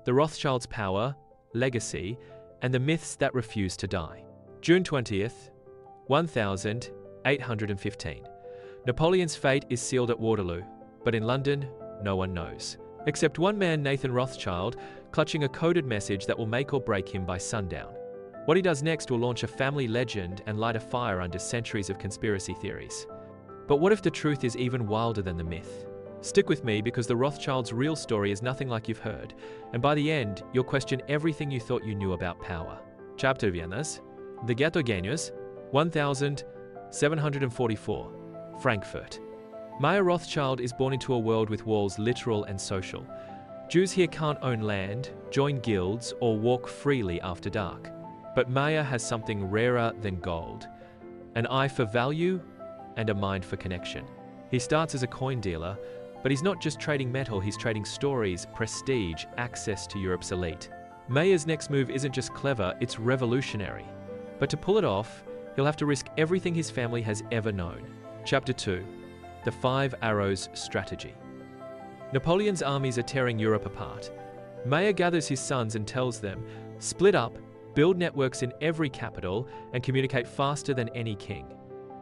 the Rothschilds' power, legacy, and the myths that refuse to die. June 20th, 1815. Napoleon's fate is sealed at Waterloo, but in London, no one knows. Except one man, Nathan Rothschild, clutching a coded message that will make or break him by sundown. What he does next will launch a family legend and light a fire under centuries of conspiracy theories. But what if the truth is even wilder than the myth? Stick with me, because the Rothschilds' real story is nothing like you've heard, and by the end, you'll question everything you thought you knew about power. Chapter 1. The Ghetto Genius, 1744. Frankfurt. Mayer Rothschild is born into a world with walls literal and social. Jews here can't own land, join guilds, or walk freely after dark. But Mayer has something rarer than gold: an eye for value and a mind for connection. He starts as a coin dealer, but he's not just trading metal, he's trading stories, prestige, access to Europe's elite. Mayer's next move isn't just clever, it's revolutionary. But to pull it off, he'll have to risk everything his family has ever known. Chapter 2. The 5 Arrows Strategy. Napoleon's armies are tearing Europe apart. Mayer gathers his sons and tells them, split up, build networks in every capital, and communicate faster than any king.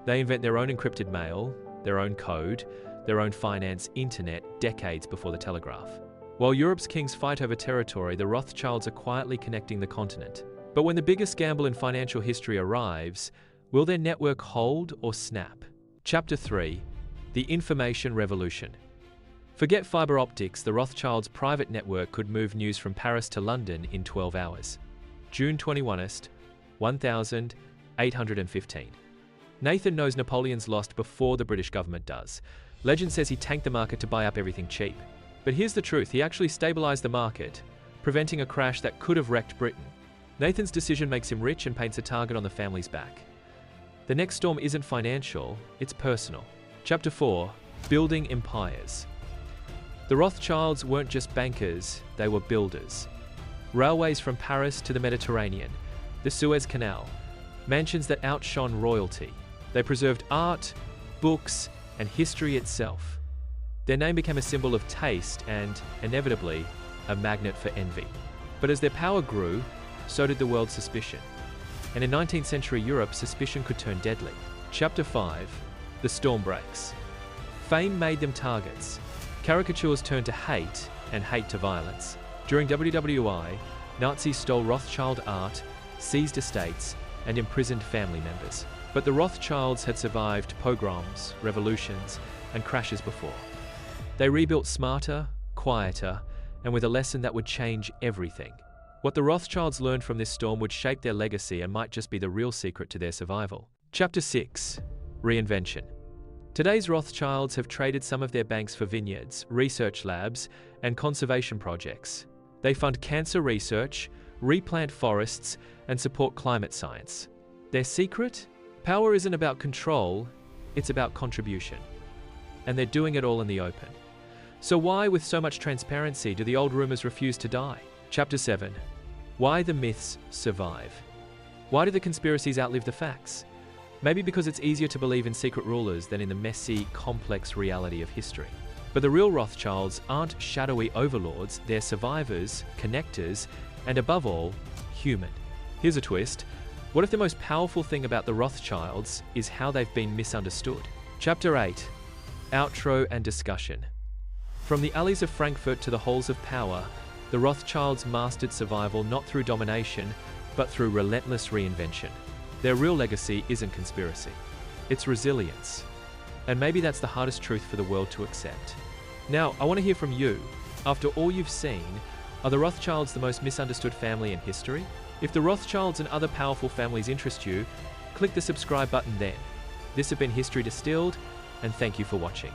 They invent their own encrypted mail, their own code, their own finance internet decades before the telegraph. While Europe's kings fight over territory, the Rothschilds are quietly connecting the continent. But when the biggest gamble in financial history arrives, will their network hold or snap? Chapter 3. The Information Revolution. Forget fiber optics, the Rothschilds' private network could move news from Paris to London in 12 hours. June 21st, 1815. Nathan knows Napoleon's lost before the British government does. Legend says he tanked the market to buy up everything cheap. But here's the truth, he actually stabilized the market, preventing a crash that could have wrecked Britain. Nathan's decision makes him rich and paints a target on the family's back. The next storm isn't financial, it's personal. Chapter 4. Building Empires. The Rothschilds weren't just bankers, they were builders. Railways from Paris to the Mediterranean, the Suez Canal, mansions that outshone royalty. They preserved art, books, and history itself. Their name became a symbol of taste and, inevitably, a magnet for envy. But as their power grew, so did the world's suspicion. And in 19th century Europe, suspicion could turn deadly. Chapter 5. The Storm Breaks. Fame made them targets. Caricatures turned to hate, and hate to violence. During WWI, Nazis stole Rothschild art, seized estates, and imprisoned family members. But the Rothschilds had survived pogroms, revolutions, and crashes before. They rebuilt smarter, quieter, and with a lesson that would change everything. What the Rothschilds learned from this storm would shape their legacy and might just be the real secret to their survival. Chapter 6. Reinvention. Today's Rothschilds have traded some of their banks for vineyards, research labs, and conservation projects. They fund cancer research, replant forests, and support climate science. Their secret? Power isn't about control, it's about contribution. And they're doing it all in the open. So why, with so much transparency, do the old rumors refuse to die? Chapter 7. Why the myths survive. Why do the conspiracies outlive the facts? Maybe because it's easier to believe in secret rulers than in the messy, complex reality of history. But the real Rothschilds aren't shadowy overlords, they're survivors, connectors, and above all, human. Here's a twist. What if the most powerful thing about the Rothschilds is how they've been misunderstood? Chapter 8. Outro and discussion. From the alleys of Frankfurt to the halls of power, the Rothschilds mastered survival not through domination, but through relentless reinvention. Their real legacy isn't conspiracy, it's resilience. And maybe that's the hardest truth for the world to accept. Now, I want to hear from you. After all you've seen, are the Rothschilds the most misunderstood family in history? If the Rothschilds and other powerful families interest you, click the subscribe button then. This has been History Distilled, and thank you for watching.